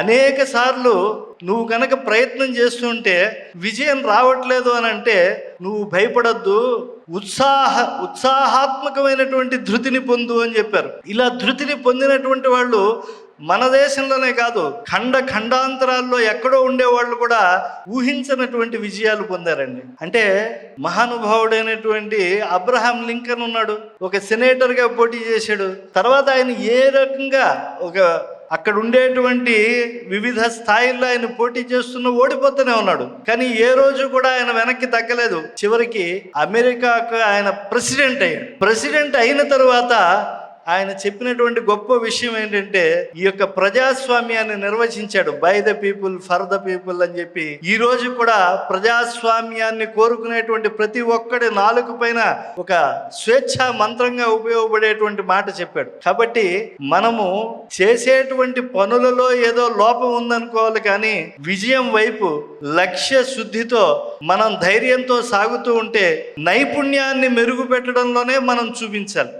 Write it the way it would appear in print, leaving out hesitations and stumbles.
అనేక సార్లు నువ్వు కనుక ప్రయత్నం చేస్తుంటే విజయం రావట్లేదు అని అంటే నువ్వు భయపడద్దు, ఉత్సాహాత్మకమైనటువంటి ధృతిని పొందు అని చెప్పారు. ఇలా ధృతిని పొందినటువంటి వాళ్ళు మన దేశంలోనే కాదు, ఖండాంతరాల్లో ఎక్కడో ఉండేవాళ్ళు కూడా ఊహించినటువంటి విజయాలు పొందారండి. అంటే మహానుభావుడైనటువంటి అబ్రహాం లింకన్ ఉన్నాడు, ఒక సెనేటర్గా పోటీ చేశాడు. తర్వాత ఆయన ఏ రకంగా అక్కడ ఉండేటువంటి వివిధ స్థాయిల్లో ఆయన పోటీ చేస్తున్న ఓడిపోతూనే ఉన్నాడు. కానీ ఏ రోజు కూడా ఆయన వెనక్కి తగ్గలేదు. చివరికి అమెరికాకు ఆయన ప్రెసిడెంట్ అయ్యాడు. ప్రెసిడెంట్ అయిన తర్వాత ఆయన చెప్పినటువంటి గొప్ప విషయం ఏంటంటే ఈ యొక్క ప్రజాస్వామ్యాన్ని నిర్వచించాడు. By the people for the people అని చెప్పి ఈ రోజు కూడా ప్రజాస్వామ్యాన్ని కోరుకునేటువంటి ప్రతి ఒక్కడి నాలుక పైన ఒక స్వేచ్ఛా మంత్రంగా ఉపయోగపడేటువంటి మాట చెప్పాడు. కాబట్టి మనము చేసేటువంటి పనులలో ఏదో లోపం ఉందనుకోవాలి, కానీ విజయం వైపు లక్ష్య శుద్ధితో మనం ధైర్యంతో సాగుతూ ఉంటే నైపుణ్యాన్ని మెరుగుపెట్టడంలోనే మనం చూపించాలి.